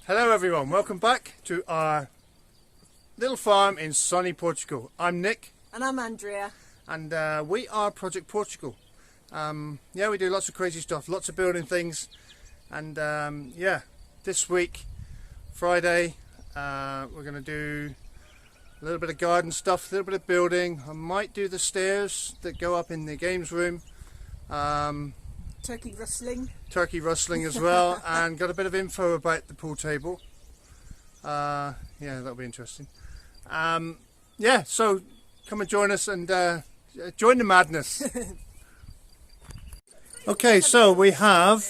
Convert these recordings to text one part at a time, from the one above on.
Hello everyone, welcome back to our little farm in sunny Portugal. I'm Nick. And I'm Andrea. And we are Project Portugal. Yeah, we do lots of crazy stuff, lots of building things. And yeah, this week, Friday, we're going to do a little bit of garden stuff, a little bit of building. I might do the stairs that go up in the games room. Turkey rustling As well, and got a bit of info about the pool table. Yeah, that'll be interesting. Yeah, so come and join us and join the madness. Okay, so we have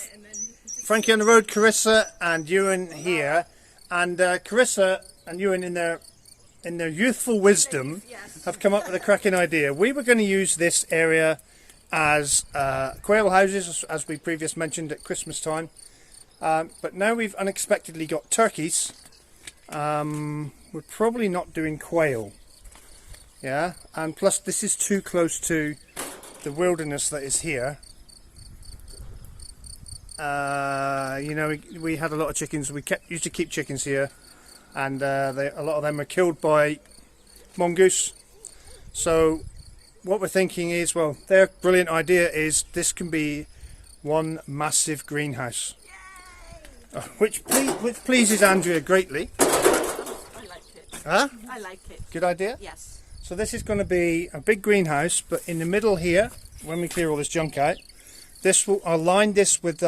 Frankie on the road, Carissa and Ewan here, and Carissa and Ewan in their youthful wisdom have come up with a cracking idea. We were going to use this area as quail houses, as we previously mentioned at Christmas time, but now we've unexpectedly got turkeys. We're probably not doing quail, yeah, and plus this is too close to the wilderness that is here. You know, we had a lot of chickens. We used to keep chickens here, and a lot of them were killed by mongoose. So what we're thinking is, well, their brilliant idea is this can be one massive greenhouse, which pleases Andrea greatly. I like it. Huh? I like it. Good idea? Yes. So this is going to be a big greenhouse, but in the middle here, when we clear all this junk out, I'll line this with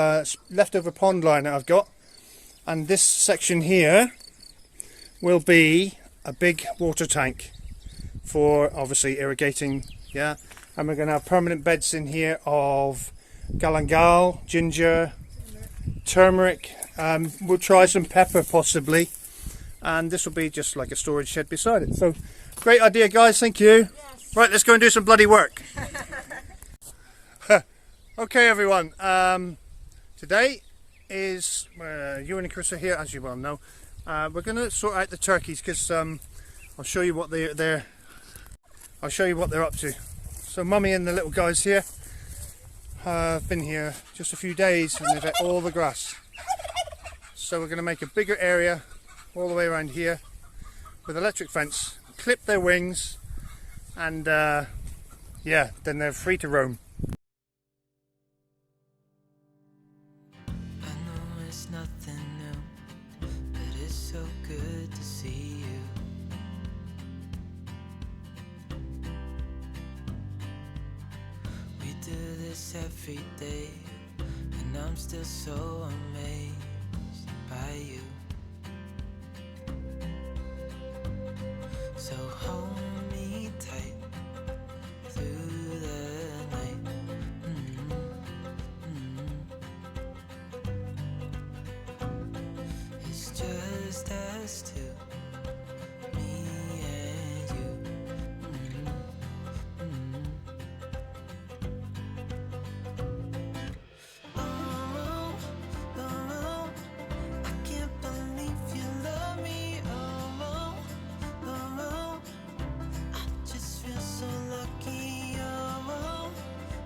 leftover pond line that I've got, and this section here will be a big water tank for obviously irrigating. Yeah, and we're going to have permanent beds in here of galangal, ginger, turmeric. We'll try some pepper possibly, and this will be just like a storage shed beside it. So great idea, guys, thank you. Yes. Right, let's go and do some bloody work. Okay everyone, today is Ewan and Chris are here, as you well know. We're going to sort out the turkeys because I'll show you what I'll show you what they're up to. So Mummy and the little guys here have been here just a few days and they've ate all the grass. So we're going to make a bigger area all the way around here with electric fence, clip their wings, and yeah, then they're free to roam. I know it's nothing new, but it's so good to see you. We do this every day, and I'm still so amazed by you. So hold me tight through the night. It's just us two, me and you. Oh, oh, I can't believe you love me. Oh, oh, I just feel so lucky. Oh,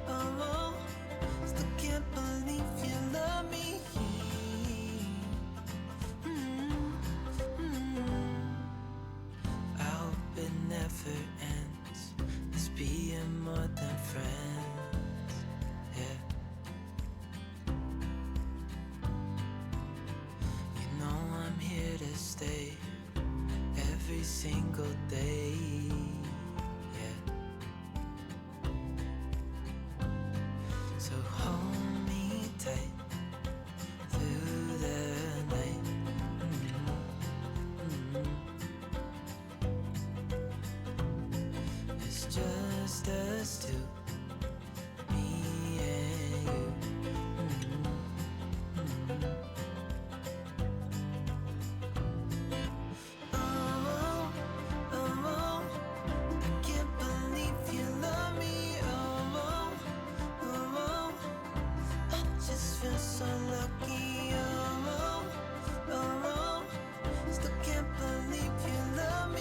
oh, still can't believe you love me. I hope it never ends, this being more than friends, yeah. You know I'm here to stay every single day, yeah. So hold me tight through the night. It's just us two, me and you. Oh, oh, I can't believe you love me. Oh, oh, I just feel so lucky. Oh, oh, still can't believe you love me.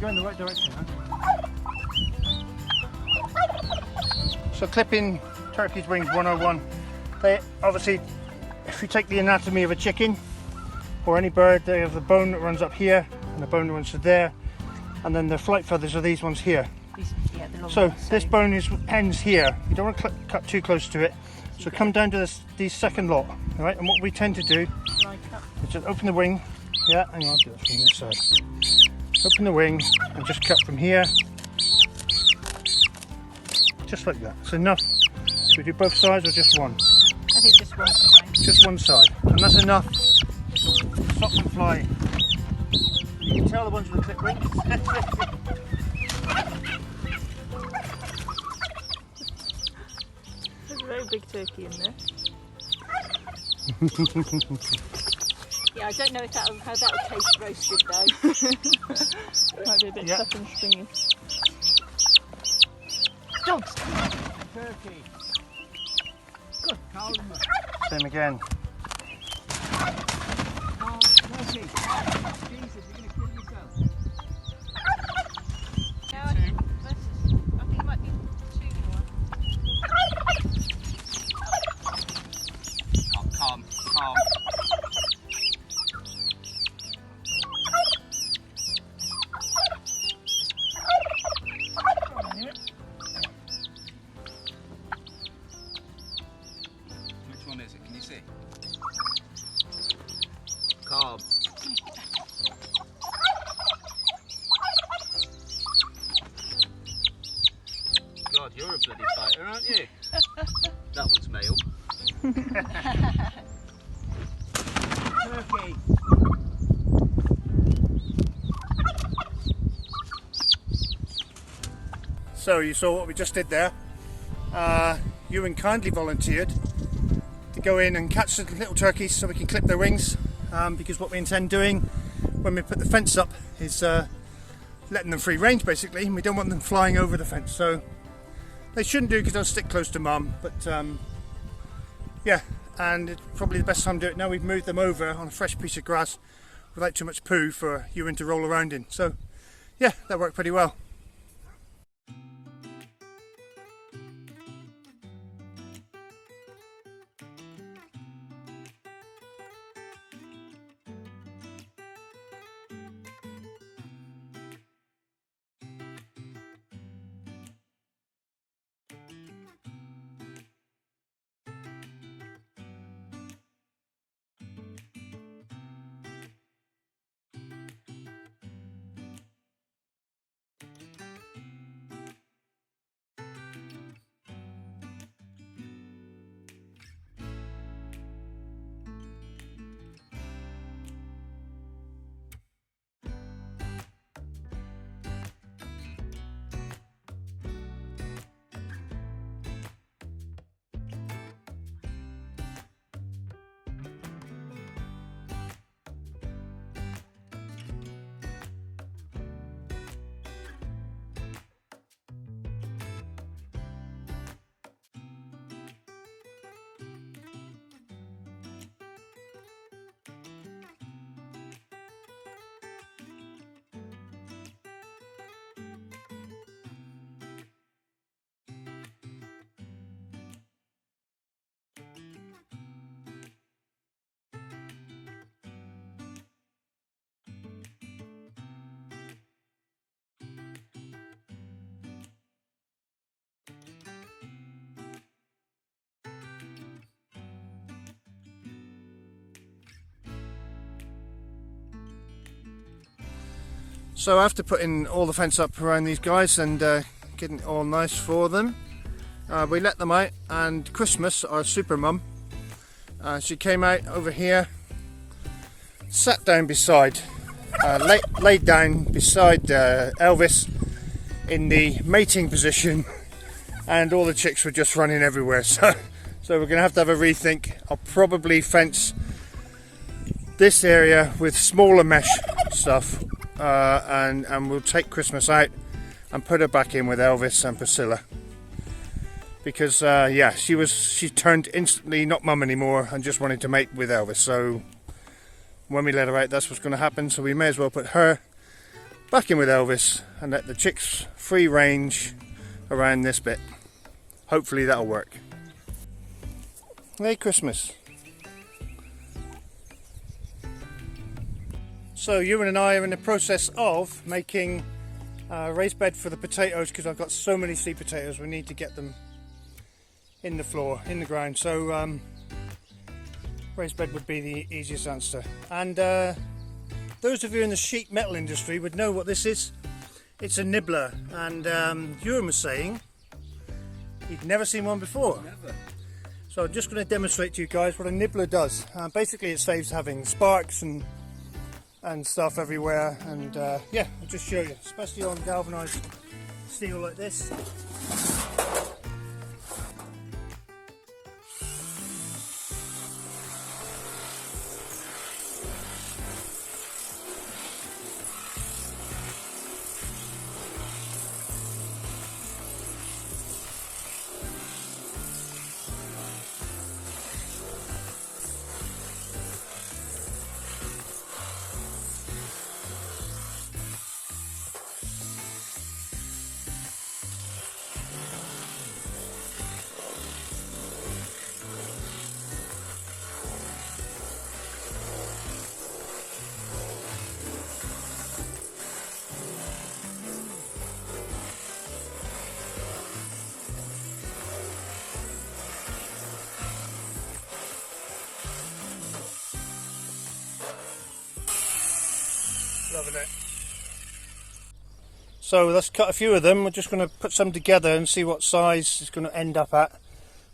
going the right direction, huh? So clipping turkey's wings 101. They obviously, if you take the anatomy of a chicken or any bird, they have the bone that runs up here and the bone that runs to there, and then the flight feathers are these ones here. Yeah, the long So ones, this bone ends here. You don't want to cut too close to it. So come down to these second lot, all right? And what we tend to do like up. is just open the wing. Yeah, hang on, I'll do it from this side. Open the wing and just cut from here, just like that. It's enough. Should we do both sides or just one? I think just one for now. Just one side, and that's enough. Stop them flying. You can tell the ones with the clip wings. There's a very big turkey in there. Yeah, I don't know if how that will taste roasted though. Might be a bit tough and stringy. Dogs! Turkey. Good, calm. Same again. Calm, turkey. Jesus, you're going to kill yourself. No, I think it might be two more. Calm, calm. Which one is it? Can you see? Calm. God, you're a bloody fighter, aren't you? That one's male. Turkey. So you saw what we just did there. Ewan kindly volunteered to go in and catch the little turkeys so we can clip their wings, because what we intend doing when we put the fence up is letting them free range basically, and we don't want them flying over the fence. So they shouldn't do because they'll stick close to mum, but yeah, and it's probably the best time to do it now we've moved them over on a fresh piece of grass without too much poo for Ewan to roll around in. So yeah, that worked pretty well. So after putting all the fence up around these guys and getting it all nice for them, we let them out, and Christmas, our super mum, she came out over here, sat down beside, laid down beside Elvis in the mating position, and all the chicks were just running everywhere. So we're going to have a rethink. I'll probably fence this area with smaller mesh stuff. And we'll take Christmas out and put her back in with Elvis and Priscilla, because yeah, she turned instantly not mum anymore and just wanted to mate with Elvis. So when we let her out, that's what's going to happen. So we may as well put her back in with Elvis and let the chicks free range around this bit. Hopefully that'll work. Merry Christmas. So Ewan and I are in the process of making a raised bed for the potatoes, because I've got so many sweet potatoes, we need to get them in the floor, in the ground. So raised bed would be the easiest answer. And those of you in the sheet metal industry would know what this is. It's a nibbler, and Ewan was saying he'd never seen one before. Never. So I'm just going to demonstrate to you guys what a nibbler does. Basically it saves having sparks and stuff everywhere, and yeah, I'll just show you, especially on galvanized steel like this. Loving it. So let's cut a few of them. We're just going to put some together and see what size it's going to end up at.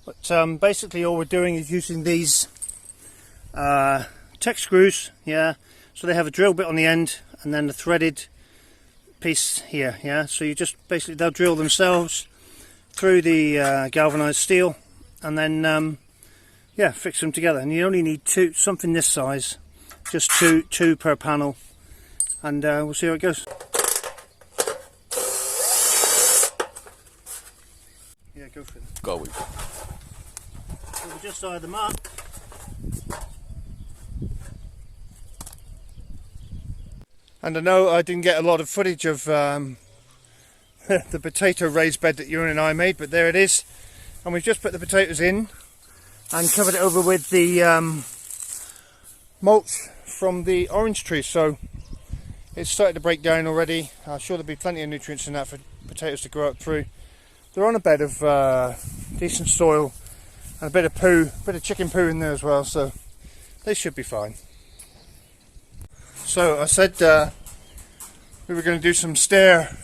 But basically all we're doing is using these Tech screws, yeah. So they have a drill bit on the end and then the threaded piece here, yeah. So you just basically, they'll drill themselves through the galvanized steel and then yeah, fix them together. And you only need two, something this size, just two per panel. And we'll see how it goes. Yeah, go for it. Go. So we just side them up. And I know I didn't get a lot of footage of the potato raised bed that Ewan and I made, but there it is. And we've just put the potatoes in and covered it over with the mulch from the orange tree. So it's started to break down already. I'm sure there'll be plenty of nutrients in that for potatoes to grow up through. They're on a bed of decent soil and a bit of poo, a bit of chicken poo in there as well, so they should be fine. So I said we were going to do some stair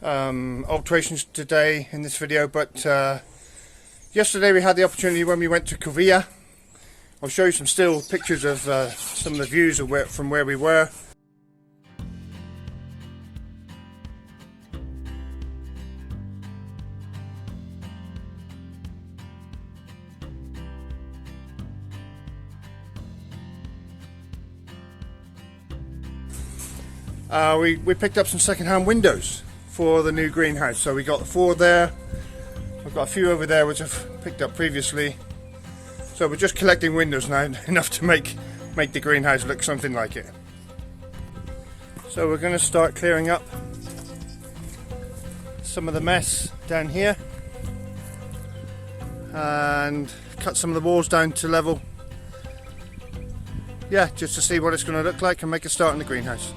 alterations today in this video, but yesterday we had the opportunity when we went to Korea. I'll show you some still pictures of some of the views of from where we were. We picked up some second-hand windows for the new greenhouse. So we got 4 there. I've got a few over there which I've picked up previously. So we're just collecting windows now, enough to make the greenhouse look something like it. So we're going to start clearing up some of the mess down here and cut some of the walls down to level. Yeah, just to see what it's going to look like and make a start in the greenhouse.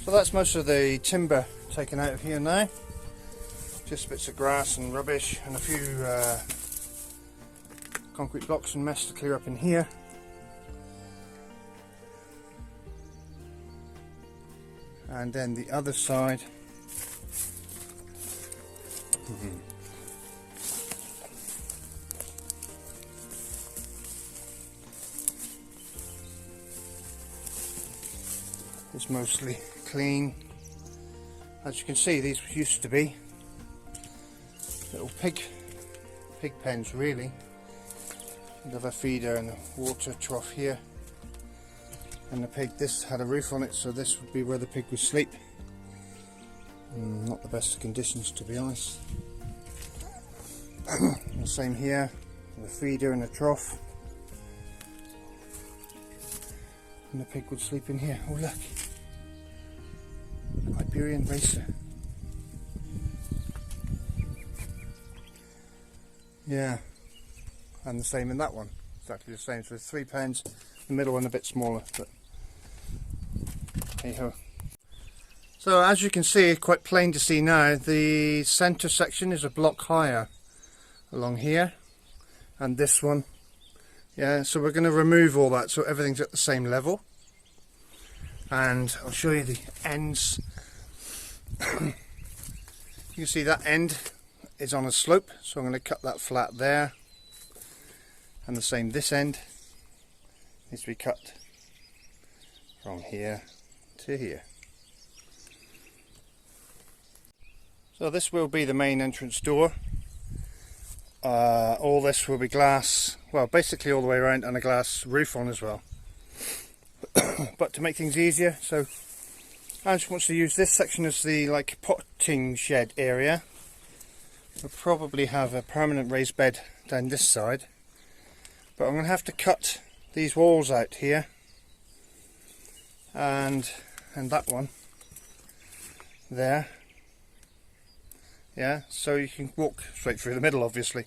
So that's most of the timber taken out of here now. Just bits of grass and rubbish and a few concrete blocks and mess to clear up in here. And then the other side. It's mostly clean. As you can see, these used to be little pig pens, really. You'd have a feeder and a water trough here, and the pig, this had a roof on it, so this would be where the pig would sleep. Not the best of conditions, to be honest. The same here, the feeder and the trough, and the pig would sleep in here. Oh look, Iberian racer. Yeah, and the same in that one, exactly the same. So there's 3 pens, the middle one a bit smaller, but hey ho. So as you can see, quite plain to see now, the centre section is a block higher along here, and this one, yeah, so we're going to remove all that so everything's at the same level. And I'll show you the ends. You can see that end is on a slope, so I'm going to cut that flat there, and the same this end needs to be cut from here to here. So this will be the main entrance door. All this will be glass, well, basically all the way around, and a glass roof on as well. But to make things easier, so I just want to use this section as the like potting shed area. We'll probably have a permanent raised bed down this side, but I'm going to have to cut these walls out here and that one there, yeah, so you can walk straight through the middle, obviously.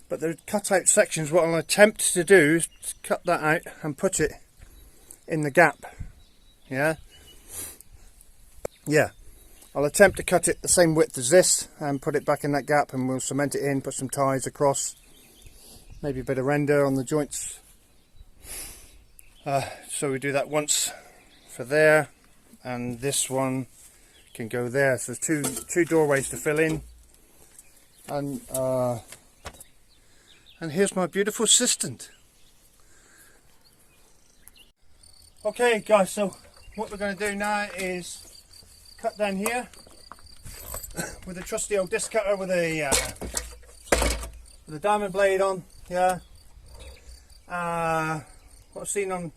But the cut out sections, what I'll attempt to do is to cut that out and put it in the gap. Yeah, I'll attempt to cut it the same width as this and put it back in that gap, and we'll cement it in, put some ties across, maybe a bit of render on the joints. So we do that once for there, and this one can go there. So there's two doorways to fill in, and here's my beautiful assistant. Okay guys, so what we're going to do now is cut down here with a trusty old disc cutter with a diamond blade on. Yeah, what I've seen on,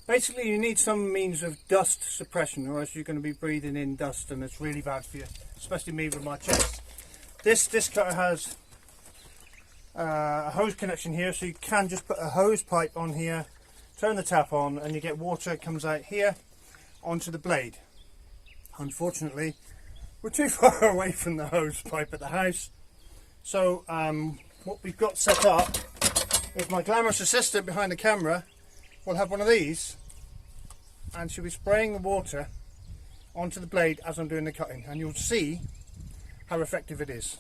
basically you need some means of dust suppression, or else you're going to be breathing in dust, and it's really bad for you, especially me with my chest. This disc cutter has a hose connection here, so you can just put a hose pipe on here, turn the tap on, and you get water, it comes out here onto the blade. Unfortunately, we're too far away from the hose pipe at the house, so what we've got set up is my glamorous assistant behind the camera will have one of these, and she'll be spraying the water onto the blade as I'm doing the cutting, and you'll see how effective it is.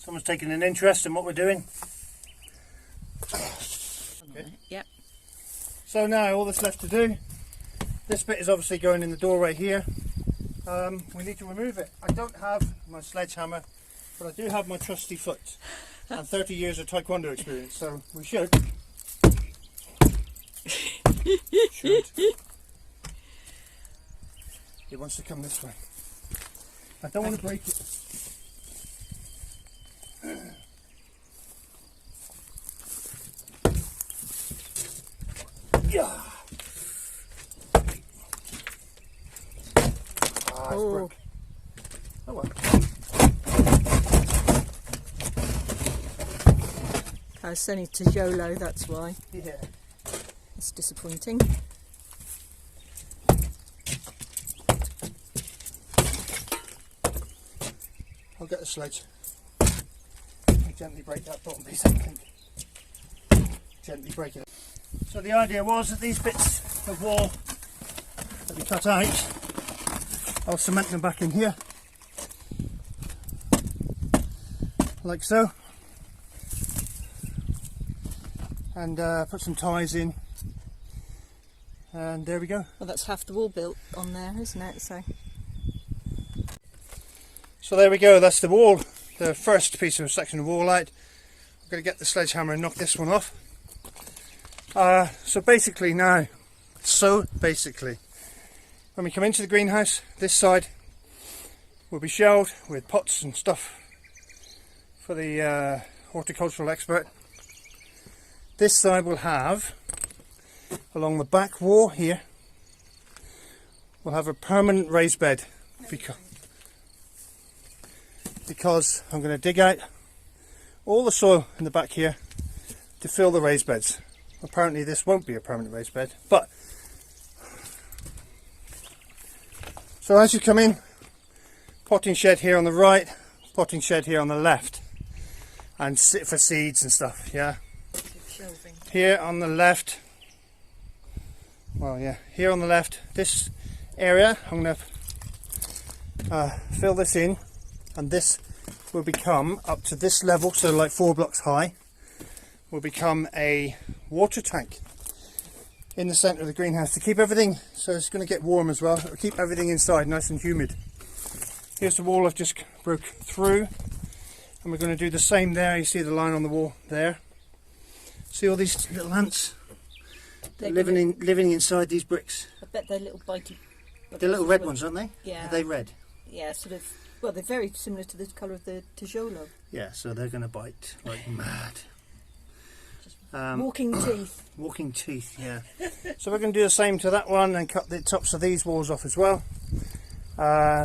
Someone's taking an interest in what we're doing. Okay. Yep. So now all that's left to do, this bit is obviously going in the doorway here. We need to remove it. I don't have my sledgehammer, but I do have my trusty foot and 30 years of taekwondo experience, so we should. It wants to come this way. I don't want to break it. Yeah. Oh. Oh well. It's only tijolo, that's why. Yeah. It's disappointing. I'll get the sledge. I'll gently break that bottom piece, I think. Gently break it. So the idea was that these bits of wall that we cut out, I'll cement them back in here. Like so. And put some ties in. And there we go. Well, that's half the wall built on there, isn't it? So there we go, that's the wall, the first piece of section of wall out. I'm going to get the sledgehammer and knock this one off. So basically, when we come into the greenhouse, this side will be shelved with pots and stuff for the horticultural expert. This side will have, along the back wall here, we'll have a permanent raised bed because I'm going to dig out all the soil in the back here to fill the raised beds. Apparently this won't be a permanent raised bed, but so as you come in, potting shed here on the right, potting shed here on the left, and sit for seeds and stuff. Yeah, here on the left, here on the left, this area I'm going to fill this in, and this will become up to this level, so like 4 blocks high, will become a water tank in the centre of the greenhouse to keep everything, so it's going to get warm as well. It'll keep everything inside nice and humid. Here's the wall I've just broke through, and we're going to do the same there. You see the line on the wall there. See all these little ants living inside these bricks. I bet they're little bitey. They're little red ones, aren't they? Yeah. Are they red? Yeah, sort of. Well, they're very similar to the colour of the tijolo. Yeah, so they're going to bite like mad. Walking teeth. Walking teeth, yeah. So we're going to do the same to that one and cut the tops of these walls off as well.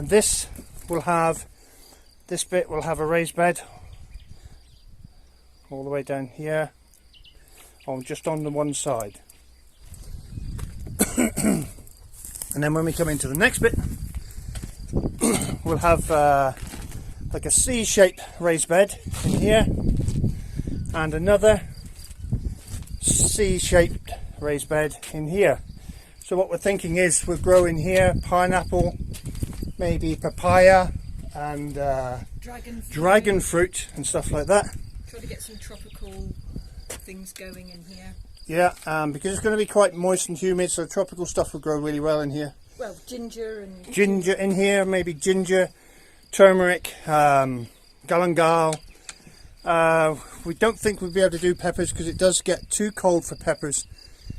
This bit will have a raised bed all the way down here, just on the one side. And then when we come into the next bit, we'll have like a C-shaped raised bed in here, and another C-shaped raised bed in here. So what we're thinking is we'll grow in here pineapple, maybe papaya, and dragon fruit and stuff like that. Try to get some tropical things going in here. Yeah, because it's going to be quite moist and humid, so tropical stuff will grow really well in here. Well, ginger in here, maybe ginger, turmeric, galangal. We don't think we'll be able to do peppers because it does get too cold for peppers.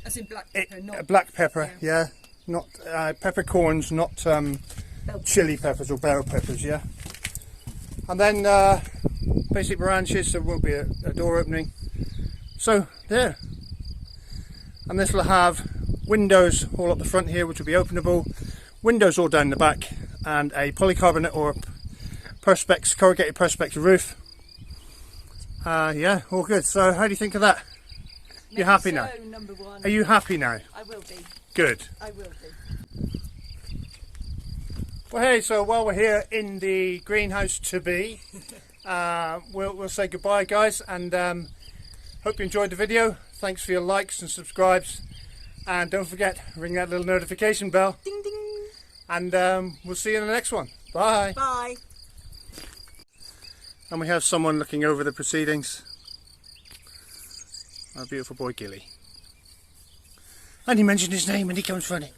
As in black pepper, not black pepper. Yeah, not peppercorns, not chili peppers or bell peppers. Yeah, and then basic branches. There will be a door opening. So there, and this will have windows all up the front here, which will be openable, windows all down the back, and a polycarbonate or perspex, corrugated perspex roof. Yeah, all good. So how do you think of that? You happy now? Number one. Are you happy now? I will be. Good. I will be. Well, hey, so while we're here in the greenhouse to be, we'll say goodbye, guys, and hope you enjoyed the video. Thanks for your likes and subscribes, and don't forget, ring that little notification bell. Ding ding. And we'll see you in the next one. Bye. Bye. And we have someone looking over the proceedings. Our beautiful boy Gilly. And he mentioned his name and he comes running.